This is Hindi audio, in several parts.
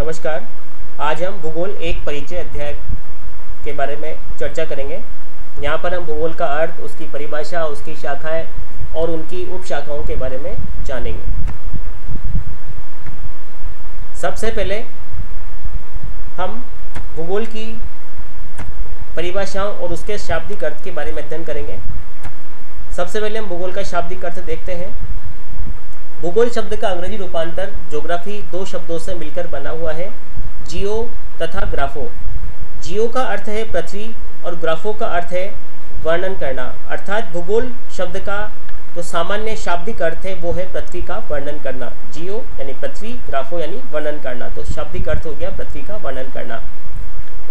नमस्कार। आज हम भूगोल एक परिचय अध्याय के बारे में चर्चा करेंगे। यहाँ पर हम भूगोल का अर्थ, उसकी परिभाषा, उसकी शाखाएं और उनकी उपशाखाओं के बारे में जानेंगे। सबसे पहले हम भूगोल की परिभाषाओं और उसके शाब्दिक अर्थ के बारे में अध्ययन करेंगे। सबसे पहले हम भूगोल का शाब्दिक अर्थ देखते हैं। भूगोल शब्द का अंग्रेजी रूपांतर ज्योग्राफी दो शब्दों से मिलकर बना हुआ है, जियो तथा ग्राफो। जियो का अर्थ है पृथ्वी और ग्राफो का अर्थ है वर्णन करना। अर्थात भूगोल शब्द का जो सामान्य शाब्दिक अर्थ है वो है पृथ्वी का वर्णन करना। जियो यानी पृथ्वी, ग्राफो यानी वर्णन करना, तो शाब्दिक अर्थ हो गया पृथ्वी का वर्णन करना।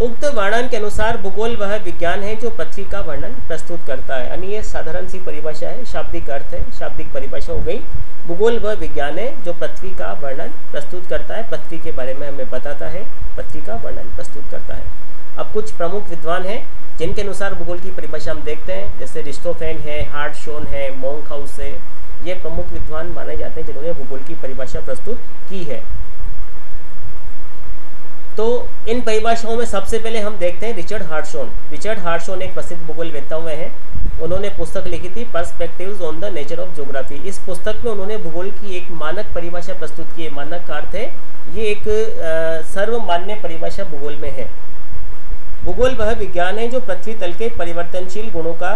उक्त वर्णन के अनुसार भूगोल वह विज्ञान है जो पृथ्वी का वर्णन प्रस्तुत करता है। यानी ये साधारण सी परिभाषा है, शाब्दिक अर्थ है, शाब्दिक परिभाषा हो गई। भूगोल वह विज्ञान है जो पृथ्वी का वर्णन प्रस्तुत करता है, पृथ्वी के बारे में हमें बताता है, पृथ्वी का वर्णन प्रस्तुत करता है। अब कुछ प्रमुख विद्वान हैं जिनके अनुसार भूगोल की परिभाषा हम देखते हैं, जैसे रिस्टोफेन है, हार्टशोन है, मोंकहाउस है। ये प्रमुख विद्वान माने जाते हैं जिन्होंने भूगोल की परिभाषा प्रस्तुत की है। तो इन परिभाषाओं में सबसे पहले हम देखते हैं रिचर्ड हार्टशोन। रिचर्ड हार्टशोन एक प्रसिद्ध भूगोलवेत्ता में हैं। उन्होंने पुस्तक लिखी थी perspectives on the nature of geography. इस पुस्तक में उन्होंने भूगोल की एक मानक परिभाषा प्रस्तुत की है। मानक का अर्थ है ये एक सर्वमान्य परिभाषा भूगोल में है। भूगोल वह विज्ञान है जो पृथ्वी तल के परिवर्तनशील गुणों का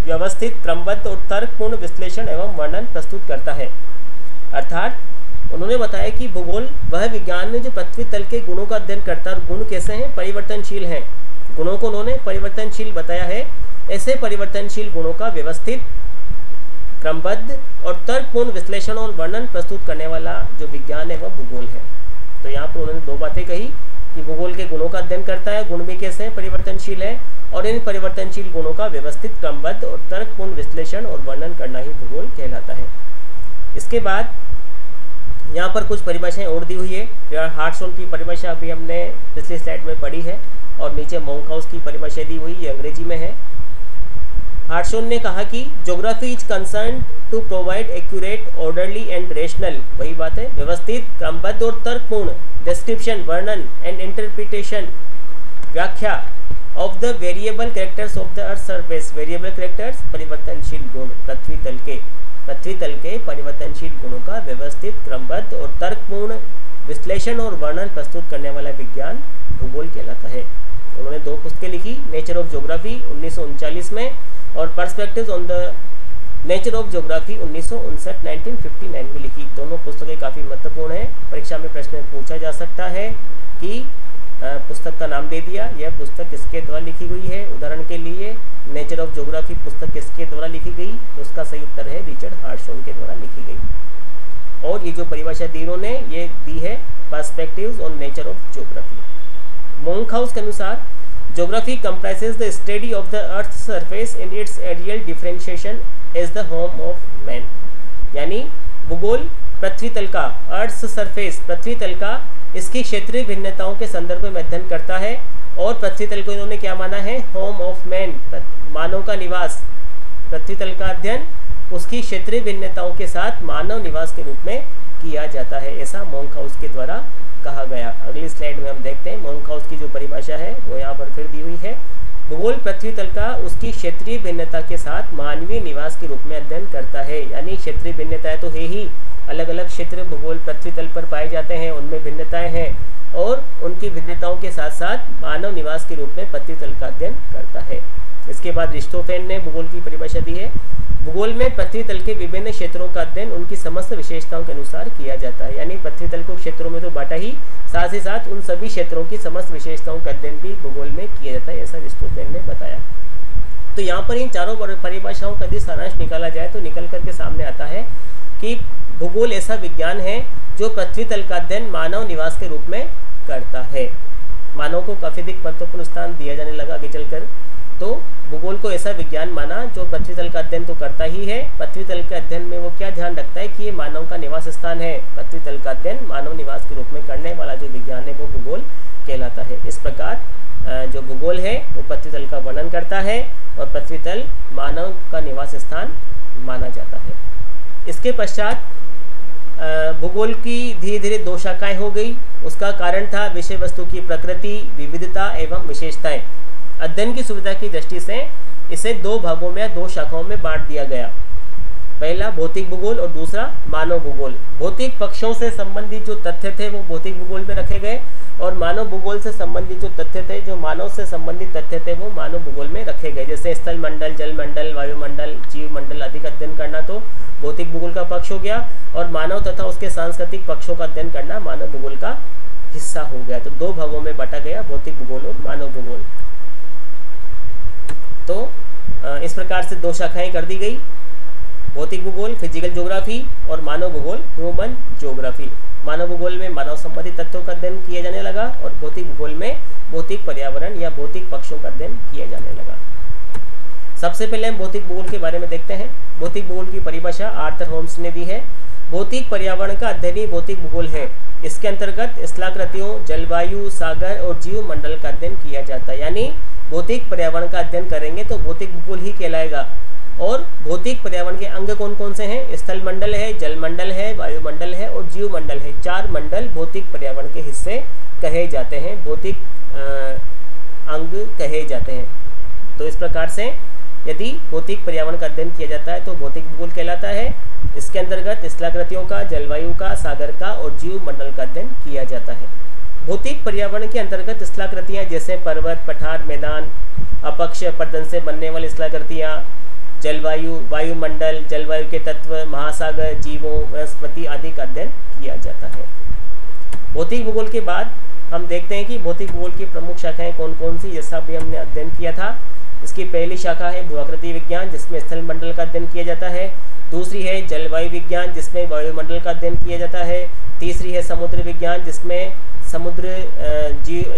व्यवस्थित, क्रमबद्ध और तर्कपूर्ण विश्लेषण एवं वर्णन प्रस्तुत करता है। अर्थात उन्होंने बताया कि भूगोल वह विज्ञान है जो पृथ्वी तल के गुणों का अध्ययन करता है। और गुण कैसे हैं? परिवर्तनशील हैं। गुणों को उन्होंने परिवर्तनशील बताया है। ऐसे परिवर्तनशील गुणों का व्यवस्थित, क्रमबद्ध और तर्कपूर्ण विश्लेषण और वर्णन प्रस्तुत करने वाला जो विज्ञान है वह भूगोल है। तो यहाँ पर उन्होंने दो बातें कही कि भूगोल के गुणों का अध्ययन करता है, गुण भी कैसे हैं? परिवर्तनशील है, और इन परिवर्तनशील गुणों का व्यवस्थित, क्रमबद्ध और तर्कपूर्ण विश्लेषण और वर्णन करना ही भूगोल कहलाता है। इसके बाद यहाँ पर कुछ परिभाषाएं और दी हुई है। हार्टशोन की परिभाषा अभी हमने पिछली स्लाइड में पढ़ी है, और नीचे मोंकहाउस की परिभाषा दी हुई, ये अंग्रेजी में है। हार्टशोन ने कहा कि geography is concern to provide accurate, orderly and rational, वही बात है, व्यवस्थित, क्रमबद्ध और तर्कपूर्ण डिस्क्रिप्शन, वर्णन एंड इंटरप्रिटेशन, व्याख्या of the variable characters of the earth surface. Variable characters परिवर्तनशील गुण, पृथ्वी तल के परिवर्तनशील गुणों का व्यवस्थित, क्रमबद्ध और तर्कपूर्ण विश्लेषण और वर्णन प्रस्तुत करने वाला विज्ञान भूगोल कहलाता है। उन्होंने दो पुस्तकें लिखी, नेचर ऑफ ज्योग्राफी 1939 में और perspectives on the nature of geography 1959 में लिखी। दोनों पुस्तकें काफ़ी महत्वपूर्ण हैं। परीक्षा में प्रश्न पूछा जा सकता है कि पुस्तक का नाम दे दिया, यह पुस्तक किसके द्वारा लिखी गई है। उदाहरण के लिए नेचर ऑफ ज्योग्राफी पुस्तक किसके द्वारा लिखी गई, तो उसका सही उत्तर है रिचर्ड हार्टशोन के द्वारा लिखी गई। और ये जो परिभाषा दी उन्होंने, ये दी है perspectives on nature of geography. Monkhouse के अनुसार geography comprises the study of the earth surface in its areal differentiation as the home of man. यानी भूगोल पृथ्वी तल का, अर्थ सरफेस पृथ्वी तल का, इसकी क्षेत्रीय भिन्नताओं के संदर्भ में अध्ययन करता है। और पृथ्वी तल को इन्होंने क्या माना है? होम ऑफ मैन, मानव का निवास। पृथ्वी तल का अध्ययन उसकी क्षेत्रीय भिन्नताओं के साथ मानव निवास के रूप में किया जाता है, ऐसा मोंकहाउस के द्वारा कहा गया। अगली स्लाइड में हम देखते हैं मोंकहाउस की जो परिभाषा है वो यहाँ पर फिर दी हुई है। भूगोल पृथ्वी तल का उसकी क्षेत्रीय भिन्नता के साथ मानवीय निवास के रूप में अध्ययन करता है। यानी क्षेत्रीय भिन्नताएं तो है ही, अलग अलग क्षेत्र भूगोल पृथ्वी तल पर पाए जाते हैं, उनमें भिन्नताएं हैं, और उनकी भिन्नताओं के साथ साथ मानव निवास के रूप में पृथ्वी तल का अध्ययन करता है। इसके बाद रिस्टोफेन ने भूगोल की परिभाषा दी है। भूगोल में पृथ्वी तल के विभिन्न क्षेत्रों का अध्ययन उनकी समस्त विशेषताओं के अनुसार किया जाता है। यानी पृथ्वी तल को क्षेत्रों में तो बांटा ही, साथ ही साथ उन सभी क्षेत्रों की समस्त विशेषताओं का अध्ययन भी भूगोल में किया जाता है, ऐसा रिस्टोफेन ने बताया। तो यहाँ पर इन चारों परिभाषाओं का यदि सारांश निकाला जाए तो निकल करके सामने आता है कि भूगोल ऐसा विज्ञान है जो पृथ्वी तल का अध्ययन मानव निवास के रूप में करता है। मानव को काफी अधिक महत्वपूर्ण स्थान दिया जाने लगा आगे चलकर। तो भूगोल को ऐसा विज्ञान माना जो पृथ्वी तल का अध्ययन तो करता ही है। पृथ्वी तल के अध्ययन में वो क्या ध्यान रखता है कि ये मानव का निवास स्थान है। पृथ्वी तल का अध्ययन मानव निवास के रूप में करने वाला जो विज्ञान है वो भूगोल कहलाता है। इस प्रकार जो भूगोल है वो पृथ्वी तल का वर्णन करता है और पृथ्वी तल मानव का निवास स्थान माना जाता है। इसके पश्चात भूगोल की धीरे धीरे दो शाखाएं हो गई। उसका कारण था विषय वस्तु की प्रकृति, विविधता एवं विशेषताएं। अध्ययन की सुविधा की दृष्टि से इसे दो भागों में या दो शाखाओं में बांट दिया गया। पहला भौतिक भूगोल और दूसरा मानव भूगोल। भौतिक पक्षों से संबंधित जो तथ्य थे वो भौतिक भूगोल में रखे गए और मानव भूगोल से संबंधित जो तथ्य थे, जो मानव से संबंधित तथ्य थे, वो मानव भूगोल में रखे गए। जैसे स्थल मंडल, जल मंडल, वायुमंडल, जीव मंडल आदि का अध्ययन करना तो भौतिक भूगोल का पक्ष हो गया और मानव तथा उसके सांस्कृतिक पक्षों का अध्ययन करना मानव भूगोल का हिस्सा हो गया। तो दो भागों में बांटा गया, भौतिक भूगोल और मानव भूगोल। तो इस प्रकार से दो शाखाएं कर दी गई, भौतिक भूगोल फिजिकल ज्योग्राफी और मानव भूगोल ह्यूमन ज्योग्राफी। मानव भूगोल में मानव संबंधी तथ्यों का अध्ययन किया जाने लगा और भौतिक भूगोल में भौतिक पर्यावरण या भौतिक पक्षों का अध्ययन किया जाने लगा। सबसे पहले हम भौतिक भूगोल के बारे में देखते हैं। भौतिक भूगोल की परिभाषा आर्थर होम्स ने दी है। भौतिक पर्यावरण का अध्ययन ही भौतिक भूगोल है। इसके अंतर्गत स्थलाकृतियों, जलवायु, सागर और जीव मंडल का अध्ययन किया जाता है। यानी भौतिक पर्यावरण का अध्ययन करेंगे तो भौतिक भूगोल ही कहलाएगा। और भौतिक पर्यावरण के अंग कौन कौन से हैं? स्थल मंडल है, जल मंडल है, वायुमंडल है और जीव मंडल है। चार मंडल भौतिक पर्यावरण के हिस्से कहे जाते हैं, भौतिक अंग कहे जाते हैं। तो इस प्रकार से यदि भौतिक पर्यावरण का अध्ययन किया जाता है तो भौतिक भूगोल कहलाता है। इसके अंतर्गत स्थलाकृतियों का, जलवायु का, सागर का और जीव मंडल का अध्ययन किया जाता है। भौतिक पर्यावरण के अंतर्गत स्थलाकृतियाँ जैसे पर्वत, पठार, मैदान, अपक्ष पर्दन से बनने वाली स्थलाकृतियाँ, जलवायु, वायुमंडल, जलवायु के तत्व, महासागर, जीवों, वनस्पति आदि का अध्ययन किया जाता है। भौतिक भूगोल के बाद हम देखते हैं कि भौतिक भूगोल की प्रमुख शाखाएं कौन कौन सी, जैसा भी हमने अध्ययन किया था। इसकी पहली शाखा है भूआकृति विज्ञान, जिसमें स्थल मंडल का अध्ययन किया जाता है। दूसरी है जलवायु विज्ञान, जिसमें वायुमंडल का अध्ययन किया जाता है। तीसरी है समुद्र विज्ञान, जिसमें समुद्र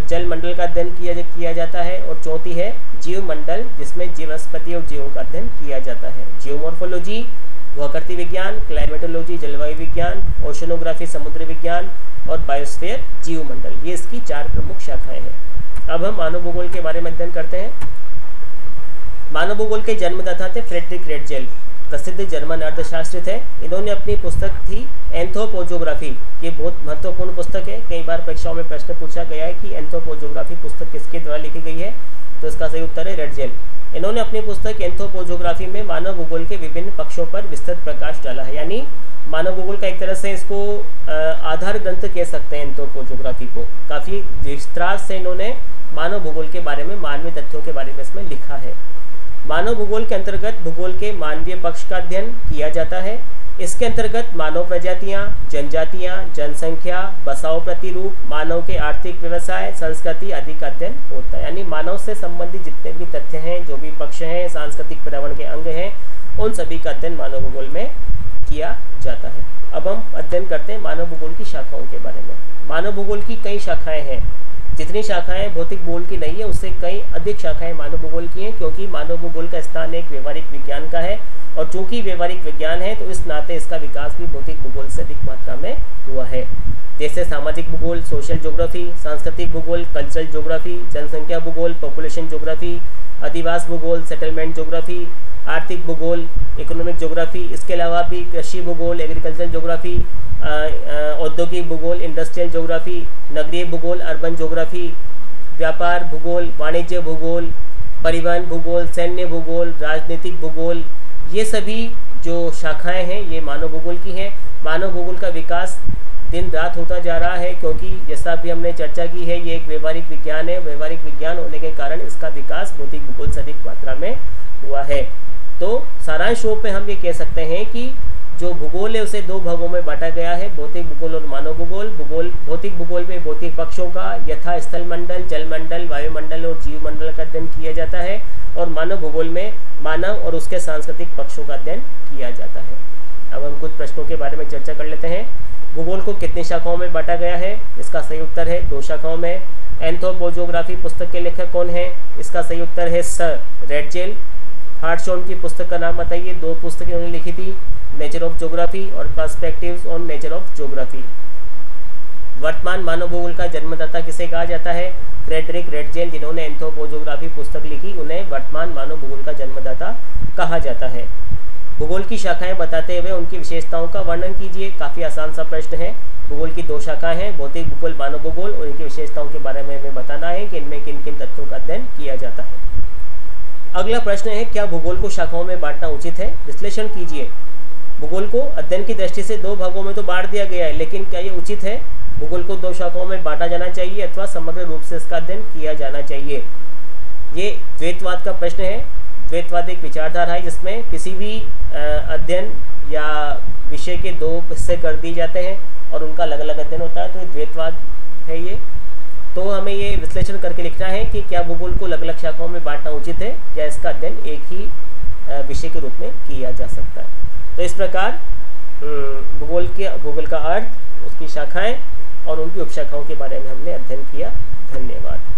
जल मंडल का अध्ययन किया जाता है। और चौथी है जीव मंडल, जिसमें जीव वनस्पति और जीवों का अध्ययन किया जाता है। जियोमॉर्फोलॉजी भूआकृति विज्ञान, क्लाइमेटोलॉजी जलवायु विज्ञान, ओशनोग्राफी समुद्र विज्ञान और बायोस्फीयर जीव मंडल, ये इसकी चार प्रमुख शाखाएं हैं। अब हम मानव भूगोल के बारे में अध्ययन करते हैं। मानव भूगोल के जन्मदाता थे फ्रेडरिक रेटजेल, प्रसिद्ध जर्मन अर्थशास्त्री थे। इन्होंने अपनी पुस्तक थी एंथ्रोपोजोग्राफी, ये बहुत महत्वपूर्ण पुस्तक है। कई बार परीक्षाओं में प्रश्न पूछा गया है कि एंथ्रोपोजोग्राफी पुस्तक किसके द्वारा लिखी गई है, तो इसका सही उत्तर है रेटजेल। इन्होंने अपनी पुस्तक एंथ्रोपोजोग्राफी में मानव भूगोल के विभिन्न पक्षों पर विस्तृत प्रकाश डाला है। यानी मानव भूगोल का एक तरह से इसको आधार ग्रंथ कह सकते हैं। एंथ्रोपोजोग्राफी को काफ़ी विस्तार से इन्होंने मानव भूगोल के बारे में, मानवीय तथ्यों के बारे में इसमें लिखा है। मानव भूगोल के अंतर्गत भूगोल के मानवीय पक्ष का अध्ययन किया जाता है। इसके अंतर्गत मानव प्रजातियां, जनजातियां, जनसंख्या, बसाव प्रतिरूप, मानव के आर्थिक व्यवसाय, संस्कृति आदि का अध्ययन होता है। यानी मानव से संबंधित जितने भी तथ्य हैं, जो भी पक्ष हैं, सांस्कृतिक पर्यावरण के अंग हैं, उन सभी का अध्ययन मानव भूगोल में किया जाता है। अब हम अध्ययन करते हैं मानव भूगोल की शाखाओं के बारे में। मानव भूगोल की कई शाखाएं हैं। जितनी शाखाएं भौतिक भूगोल की नहीं है, उससे कई अधिक शाखाएं मानव भूगोल की हैं, क्योंकि मानव भूगोल का स्थान एक व्यवहारिक विज्ञान का है। और चूंकि व्यवहारिक विज्ञान है तो इस नाते इसका विकास भी भौतिक भूगोल से अधिक मात्रा में हुआ है। जैसे सामाजिक भूगोल, सोशल ज्योग्राफी, सांस्कृतिक भूगोल, कल्चरल ज्योग्राफी, जनसंख्या भूगोल, पॉपुलेशन ज्योग्राफी, अधिवास भूगोल, सेटलमेंट ज्योग्राफी, आर्थिक भूगोल, इकोनॉमिक ज्योग्राफी। इसके अलावा भी कृषि भूगोल, एग्रीकल्चर ज्योग्राफी, औद्योगिक भूगोल, इंडस्ट्रियल ज्योग्राफी, नगरीय भूगोल, अर्बन ज्योग्राफी, व्यापार भूगोल, वाणिज्य भूगोल, परिवहन भूगोल, सैन्य भूगोल, राजनीतिक भूगोल, ये सभी जो शाखाएं हैं ये मानव भूगोल की हैं। मानव भूगोल का विकास दिन रात होता जा रहा है, क्योंकि जैसा भी हमने चर्चा की है, ये एक व्यवहारिक विज्ञान है। व्यवहारिक विज्ञान होने के कारण इसका विकास भौतिक भूगोल से अधिक मात्रा में हुआ है। तो सारांश रूप में हम ये कह सकते हैं कि जो भूगोल है उसे दो भागों में बांटा गया है, भौतिक भूगोल और मानव भूगोल। भौतिक भूगोल में भौतिक पक्षों का यथा स्थल मंडल, जल मंडल, वायुमंडल और जीव मंडल का अध्ययन किया जाता है। और मानव भूगोल में मानव और उसके सांस्कृतिक पक्षों का अध्ययन किया जाता है। अब हम कुछ प्रश्नों के बारे में चर्चा कर लेते हैं। भूगोल को कितनी शाखाओं में बांटा गया है? इसका सही उत्तर है 2 शाखाओं में। एंथ्रोपोजोग्राफी पुस्तक के लेखक कौन है? इसका सही उत्तर है सर रेटजेल। हार्टशॉन की पुस्तक का नाम बताइए। 2 पुस्तकें उन्होंने लिखी थी, नेचर ऑफ ज्योग्राफी और perspectives on nature of geography. वर्तमान मानव भूगोल का जन्मदाता किसे कहा जाता है? फ्रेडरिक रेटजेल, जिन्होंने एंथ्रोपोजोग्राफी पुस्तक लिखी, उन्हें वर्तमान मानव भूगोल का जन्मदाता कहा जाता है। भूगोल की शाखाएं बताते हुए उनकी विशेषताओं का वर्णन कीजिए। काफ़ी आसान सा प्रश्न है। भूगोल की 2 शाखाएं हैं, भौतिक भूगोल, मानव भूगोल, और इनकी विशेषताओं के बारे में हमें बताना है कि इनमें किन किन तथ्यों का अध्ययन किया जाता है। अगला प्रश्न है, क्या भूगोल को शाखाओं में बांटना उचित है? विश्लेषण कीजिए। भूगोल को अध्ययन की दृष्टि से 2 भागों में तो बांट दिया गया है, लेकिन क्या ये उचित है? भूगोल को 2 शाखाओं में बांटा जाना चाहिए अथवा समग्र रूप से इसका अध्ययन किया जाना चाहिए? ये द्वैतवाद का प्रश्न है। द्वैतवाद एक विचारधारा है जिसमें किसी भी अध्ययन या विषय के 2 हिस्से कर दिए जाते हैं और उनका अलग अलग अध्ययन होता है, तो ये द्वैतवाद है। ये तो हमें ये विश्लेषण करके लिखना है कि क्या भूगोल को अलग अलग शाखाओं में बांटना उचित है या इसका अध्ययन एक ही विषय के रूप में किया जा सकता है। तो इस प्रकार भूगोल का अर्थ, उसकी शाखाएं और उनकी उपशाखाओं के बारे में हमने अध्ययन किया। धन्यवाद।